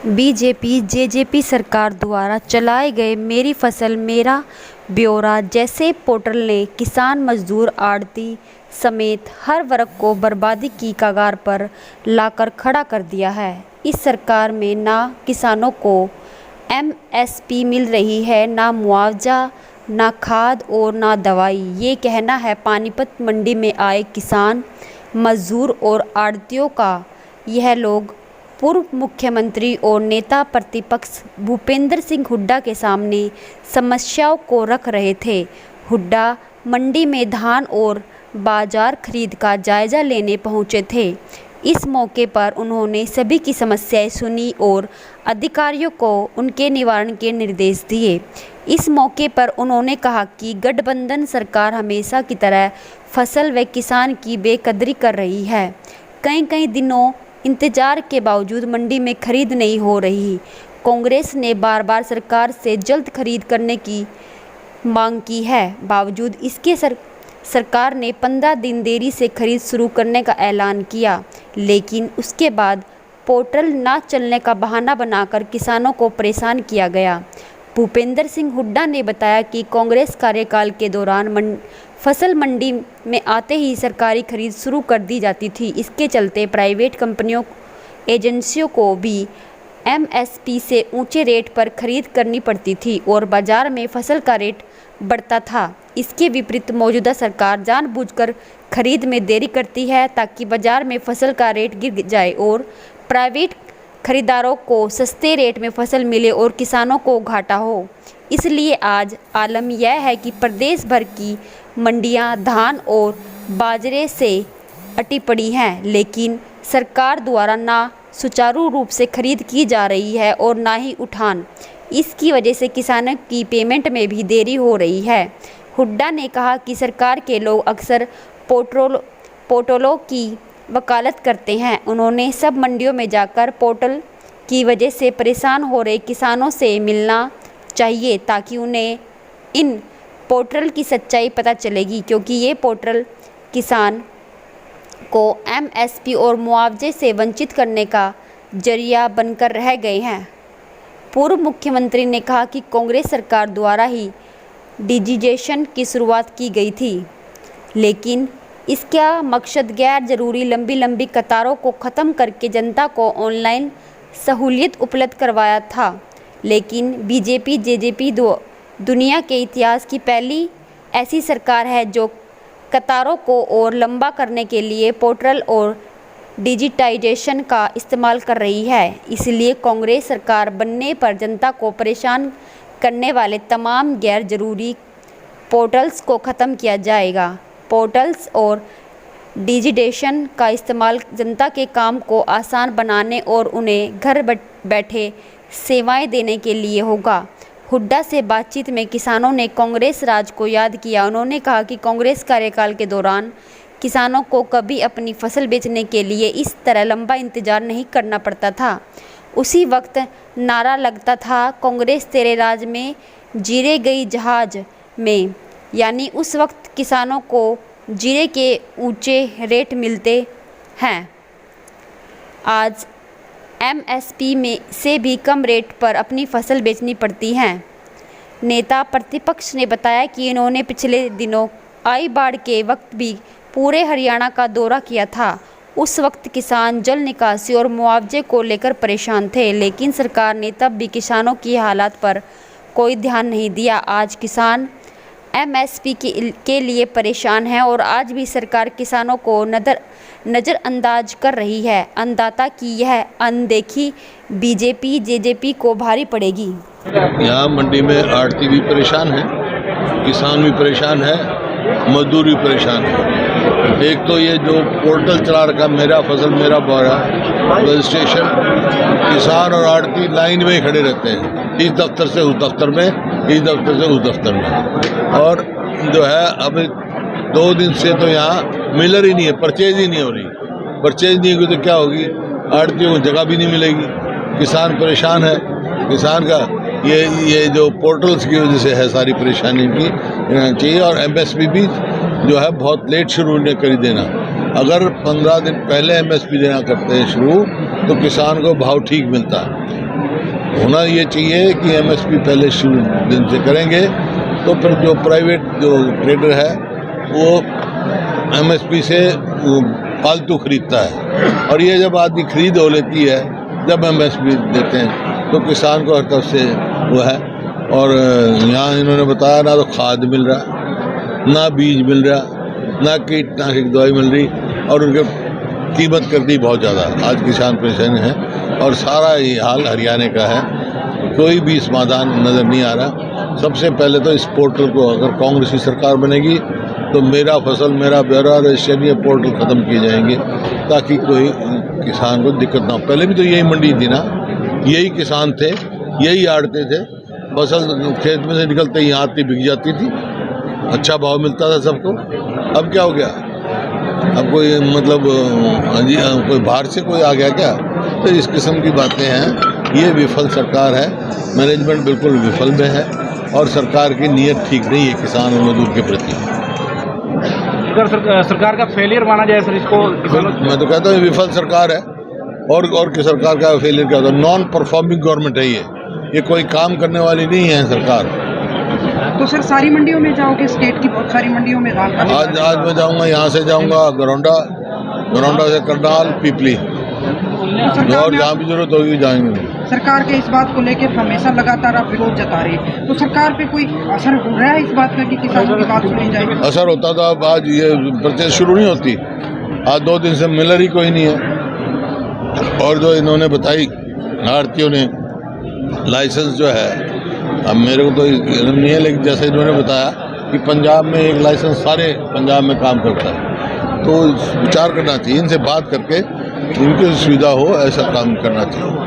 BJP JJP सरकार द्वारा चलाए गए मेरी फसल मेरा ब्यौरा जैसे पोर्टल ने किसान, मजदूर, आढ़ती समेत हर वर्ग को बर्बादी की कगार पर लाकर खड़ा कर दिया है। इस सरकार में ना किसानों को एमएसपी मिल रही है, ना मुआवजा, ना खाद और ना दवाई। ये कहना है पानीपत मंडी में आए किसान, मजदूर और आढ़तियों का। यह लोग पूर्व मुख्यमंत्री और नेता प्रतिपक्ष भूपेंद्र सिंह हुड्डा के सामने समस्याओं को रख रहे थे। हुड्डा मंडी में धान और बाजार खरीद का जायजा लेने पहुंचे थे। इस मौके पर उन्होंने सभी की समस्याएं सुनी और अधिकारियों को उनके निवारण के निर्देश दिए। इस मौके पर उन्होंने कहा कि गठबंधन सरकार हमेशा की तरह फसल व किसान की बेकदरी कर रही है। कई दिनों इंतजार के बावजूद मंडी में खरीद नहीं हो रही। कांग्रेस ने बार बार सरकार से जल्द खरीद करने की मांग की है। बावजूद इसके सरकार ने 15 दिन देरी से खरीद शुरू करने का ऐलान किया, लेकिन उसके बाद पोर्टल ना चलने का बहाना बनाकर किसानों को परेशान किया गया। भूपेंद्र सिंह हुड्डा ने बताया कि कांग्रेस कार्यकाल के दौरान फसल मंडी में आते ही सरकारी खरीद शुरू कर दी जाती थी। इसके चलते प्राइवेट कंपनियों, एजेंसियों को भी एमएसपी से ऊंचे रेट पर खरीद करनी पड़ती थी और बाजार में फसल का रेट बढ़ता था। इसके विपरीत मौजूदा सरकार जानबूझकर खरीद में देरी करती है ताकि बाजार में फसल का रेट गिर जाए और प्राइवेट खरीदारों को सस्ते रेट में फसल मिले और किसानों को घाटा हो। इसलिए आज आलम यह है कि प्रदेश भर की मंडियां धान और बाजरे से अटी पड़ी हैं, लेकिन सरकार द्वारा ना सुचारू रूप से खरीद की जा रही है और ना ही उठान। इसकी वजह से किसानों की पेमेंट में भी देरी हो रही है। हुड्डा ने कहा कि सरकार के लोग अक्सर पोर्टलों की वकालत करते हैं। उन्होंने सब मंडियों में जाकर पोर्टल की वजह से परेशान हो रहे किसानों से मिलना चाहिए ताकि उन्हें इन पोर्टल की सच्चाई पता चलेगी, क्योंकि ये पोर्टल किसान को एमएसपी और मुआवजे से वंचित करने का जरिया बनकर रह गए हैं। पूर्व मुख्यमंत्री ने कहा कि कांग्रेस सरकार द्वारा ही डिजिटाइजेशन की शुरुआत की गई थी, लेकिन इसका मकसद गैर जरूरी लंबी कतारों को ख़त्म करके जनता को ऑनलाइन सहूलियत उपलब्ध करवाया था। लेकिन बीजेपी जेजेपी दुनिया के इतिहास की पहली ऐसी सरकार है जो कतारों को और लंबा करने के लिए पोर्टल और डिजिटाइजेशन का इस्तेमाल कर रही है। इसलिए कांग्रेस सरकार बनने पर जनता को परेशान करने वाले तमाम गैर जरूरी पोर्टल्स को ख़त्म किया जाएगा। पोर्टल्स और डिजिटाइजेशन का इस्तेमाल जनता के काम को आसान बनाने और उन्हें घर बैठे सेवाएं देने के लिए होगा। हुड्डा से बातचीत में किसानों ने कांग्रेस राज को याद किया। उन्होंने कहा कि कांग्रेस कार्यकाल के दौरान किसानों को कभी अपनी फसल बेचने के लिए इस तरह लंबा इंतजार नहीं करना पड़ता था। उसी वक्त नारा लगता था, कांग्रेस तेरे राज में जीरे गई जहाज में। यानी उस वक्त किसानों को जीरे के ऊंचे रेट मिलते हैं। आज एमएसपी में से भी कम रेट पर अपनी फसल बेचनी पड़ती है। नेता प्रतिपक्ष ने बताया कि इन्होंने पिछले दिनों आई बाढ़ के वक्त भी पूरे हरियाणा का दौरा किया था। उस वक्त किसान जल निकासी और मुआवजे को लेकर परेशान थे, लेकिन सरकार ने तब भी किसानों की हालात पर कोई ध्यान नहीं दिया। आज किसान एमएसपी के लिए परेशान है और आज भी सरकार किसानों को नज़रअंदाज कर रही है। अन्नदाता की यह अनदेखी बीजेपी जेजेपी को भारी पड़ेगी। यहाँ मंडी में आढ़ती भी परेशान है, किसान भी परेशान है, मजदूर भी परेशान है। एक तो ये जो पोर्टल चला रखा मेरा फसल मेरा ब्यौरा रजिस्ट्रेशन, किसान और आढ़ती लाइन में खड़े रहते हैं, इस दफ्तर से उस दफ्तर में, इस दफ्तर से उस दफ्तर में। और जो है अब 2 दिन से तो यहाँ मिलर ही नहीं है, परचेज ही नहीं हो रही। परचेज नहीं होगी तो क्या होगी, आढ़तियों को जगह भी नहीं मिलेगी। किसान परेशान है। किसान का ये जो पोर्टल्स की वजह से है सारी परेशानी की चाहिए। और एमएसपी भी जो है बहुत लेट शुरू ने कर देना। अगर 15 दिन पहले एमएसपी देना करते हैं शुरू तो किसान को भाव ठीक मिलता है। होना ये चाहिए कि एमएसपी पहले शुरू दिन से करेंगे, तो फिर जो प्राइवेट जो ट्रेडर है वो एमएसपी से फालतू खरीदता है, और ये जब आदमी खरीद हो लेती है, जब एमएसपी देते हैं तो किसान को हर तरफ से वो है। और यहाँ इन्होंने बताया ना तो खाद मिल रहा, ना बीज मिल रहा, ना कीटनाशक दवाई मिल रही, और उनके कीमत कर दी बहुत ज़्यादा। आज किसान परेशान है, और सारा ये हाल हरियाणा का है। कोई भी समाधान नज़र नहीं आ रहा। सबसे पहले तो इस पोर्टल को, अगर कांग्रेस की सरकार बनेगी तो मेरा फसल मेरा ब्यौरा रजिस्ट्रेशन ये पोर्टल ख़त्म किए जाएंगे, ताकि कोई किसान को दिक्कत ना हो। पहले भी तो यही मंडी थी ना, यही किसान थे, यही आड़ते थे, फसल खेत में से निकलते ही यहाँ बिक जाती थी, अच्छा भाव मिलता था सबको। अब क्या हो गया? अब कोई मतलब कोई बाहर से कोई आ गया क्या? तो इस किस्म की बातें हैं। ये विफल सरकार है, मैनेजमेंट बिल्कुल विफल में है, और सरकार की नीयत ठीक नहीं है किसान और मजदूर के प्रति। अगर सरकार का फेलियर माना जाए सर इसको, मैं तो कहता हूँ विफल सरकार है, और कि सरकार का फेलियर क्या होता है? नॉन परफॉर्मिंग गवर्नमेंट है ये कोई काम करने वाली नहीं है सरकार। तो सर सारी मंडियों में जाओगे, स्टेट की बहुत सारी मंडियों में धान का? आज मैं जाऊंगा, यहाँ से जाऊंगा गरौंडा से करनाल, पीपली, तो और जहाँ भी जरूरत होगी जाएंगे। सरकार के इस बात को लेकर हमेशा लगातार आप विरोध जता रहे हैं, तो सरकार पे कोई असर हो रहा है इस बात का कि किसानों की बात सुनी जाए? असर होता था, अब आज ये परचेज शुरू नहीं होती। आज 2 दिन से मिलर ही कोई नहीं है। और जो इन्होंने बताई आड़तियों ने लाइसेंस जो है, अब मेरे को तो इल्म नहीं है, लेकिन जैसे इन्होंने बताया कि पंजाब में एक लाइसेंस सारे पंजाब में काम करता है, तो विचार करना चाहिए, इनसे बात करके इनकी सुविधा हो ऐसा काम करना चाहिए।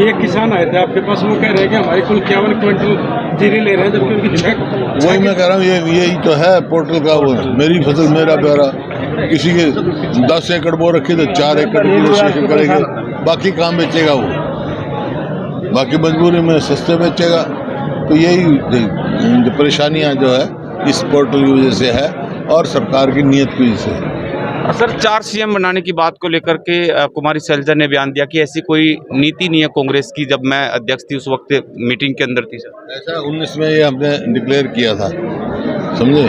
एक किसान आए थे आपके पास, वो कह रहे हैं कि हमारे कुल 51 क्विंटल जीरी ले रहे हैं, जबकि उनकी वही मैं कह रहा हूँ, यही तो है पोर्टल का वो मेरी फसल मेरा ब्यौरा। किसी के 10 एकड़ बो रखी तो 4 एकड़ की रजिस्ट्रेशन करेंगे, बाकी काम बेचेगा वो, बाकी मजबूरी में सस्ते बेचेगा। तो यही परेशानियां जो है इस पोर्टल की वजह से है, और सरकार की नीयत की वजह से है। सर 4 सीएम बनाने की बात को लेकर के कुमारी शैलजा ने बयान दिया कि ऐसी कोई नीति नहीं है कांग्रेस की। जब मैं अध्यक्ष थी उस वक्त मीटिंग के अंदर थी सर। ऐसा 19 में ये हमने डिक्लेयर किया था, समझे,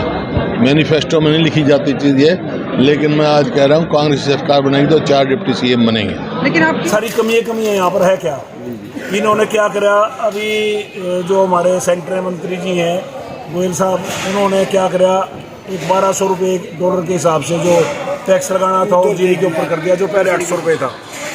मैनिफेस्टो में नहीं लिखी जाती चीज़ ये, लेकिन मैं आज कह रहा हूँ कांग्रेस सरकार बनेगी तो 4 डिप्टी सीएम बनेंगे। लेकिन आप सारी कमियां यहाँ पर है क्या? इन्होंने क्या करा? अभी जो हमारे सेंट्रल मंत्री जी हैं गोयल साहब, उन्होंने क्या करा, एक 1200 रुपये डॉलर के हिसाब से जो टैक्स लगाना था वो जीरी के ऊपर कर दिया, जो पहले 800 रुपये था,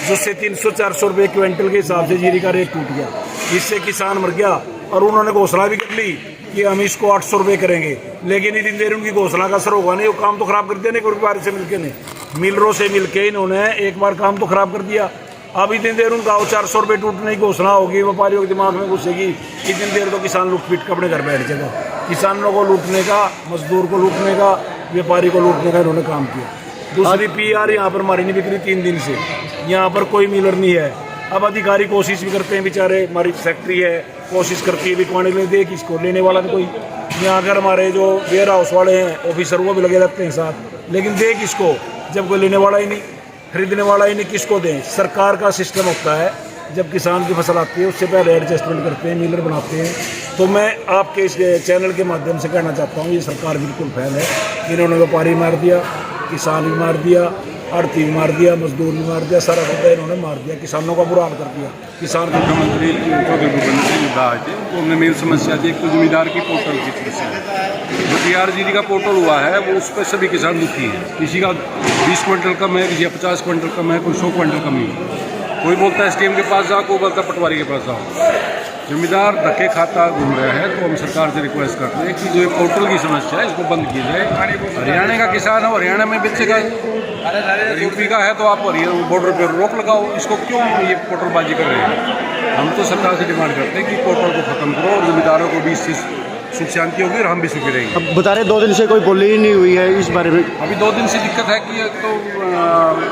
जिससे 300-400 रुपये क्विंटल के हिसाब से जीरी का रेट टूट गया। इससे किसान मर गया, और उन्होंने घोषणा भी कर ली कि हम इसको 800 रुपये करेंगे, लेकिन इतनी देर उनकी घोषणा का असर होगा नहीं, वो काम तो खराब कर दिया। नहीं कोई बार से मिलके नहीं, मिलरों से मिलके इन्होंने एक बार काम तो खराब कर दिया। अब इतनी देर उनका 400 रुपये टूटने की घोषणा होगी, व्यापारियों के दिमाग में घुसेगी, इतनी देर तो किसान लूट पीट के अपने घर बैठ जाएगा। किसानों को लूटने का, मजदूर को लूटने का, व्यापारी को लूटने का इन्होंने काम किया। दूसरी पीआर यहाँ पर हमारी नहीं बिक रही 3 दिन से, यहाँ पर कोई मिलर नहीं है। अब अधिकारी कोशिश भी करते हैं बेचारे, हमारी फैक्ट्री है, कोशिश करती है भी क्वांटिटी दे, किसको लेने वाला नहीं कोई। यहाँ अगर हमारे जो वेयर हाउस वाले हैं ऑफिसर, वो भी लगे रहते हैं साथ, लेकिन दे किसको जब कोई लेने वाला ही नहीं, खरीदने वाला ही नहीं, किसको दें? सरकार का सिस्टम होता है, जब किसान की फसल आती है उससे पहले एडजस्टमेंट करते हैं, मिलर बनाते हैं। तो मैं आपके इस चैनल के माध्यम से कहना चाहता हूँ, ये सरकार बिल्कुल फेल है। इन्होंने व्यापारी मार दिया, किसान भी मार दिया, आड़ती भी मार दिया, मजदूर भी मार दिया, सारा मुद्दा इन्होंने मार दिया, किसानों का बुरा हाल कर दिया। किसान मुख्यमंत्री आज उन्होंने मेन समस्या थी, एक तो जमींदार की पोर्टल की समस्या है। जो TRGD का पोर्टल हुआ है वो उस पर सभी किसान दुखी हैं। किसी का 20 क्विंटल कम है, किसी का 50 क्विंटल कम है, कोई 100 क्विंटल कम है। कोई बोलता है SDM के पास जाओ, कोई बोलता है पटवारी के पास जाओ। जमींदार धक्के खाता घूम रहा है। तो हम सरकार से रिक्वेस्ट करते हैं कि जो ये पोर्टल की समस्या है इसको बंद की जाए। हरियाणा का किसान है, हरियाणा में बेचेगा, यूपी का है तो आप बॉर्डर पर रोक लगाओ। इसको क्यों ये पोर्टलबाजी कर रहे हैं? हम तो सरकार से डिमांड करते हैं कि पोर्टल को ख़त्म करो और जमींदारों को भी इससे सुख शांति होगी और हम भी सुखी रहेंगे। अब बता रहे 2 दिन से कोई बोली ही नहीं हुई है इस बारे में। अभी 2 दिन से दिक्कत है कि तो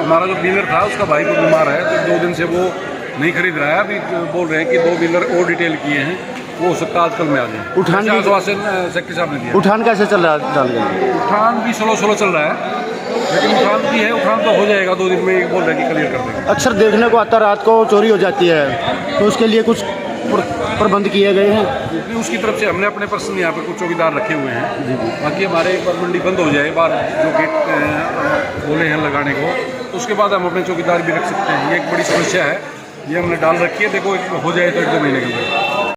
हमारा जो डीलर था उसका भाई को बीमार है, तो 2 दिन से वो नहीं खरीद रहा है। अभी बोल रहे हैं कि 2 डीलर और डिटेल किए हैं, वो हो सकता है आजकल में आ जाए। उठान आश्वासन सेक्रेटरी साहब ने दिया। उठान कैसे चल रहा है? डाल गए उठान भी स्लो चल रहा है, लेकिन उठान भी है, उठान तो हो जाएगा 2 दिन में, बोल रहे हैं कि क्लियर कर देंगे। अक्सर देखने को आता रात को चोरी हो जाती है, तो उसके लिए कुछ प्रबंध किए गए हैं? नहीं, उसकी तरफ से हमने अपने पर्सनल यहाँ पे कुछ चौकीदार रखे हुए हैं। बाकी हमारे एक बार मंडी बंद हो जाए, बाहर जो गेट बोले हैं लगाने को, तो उसके बाद हम अपने चौकीदार भी रख सकते हैं। ये एक बड़ी समस्या है, ये हमने डाल रखी है। देखो हो जाए तो 1-2 महीने के अंदर।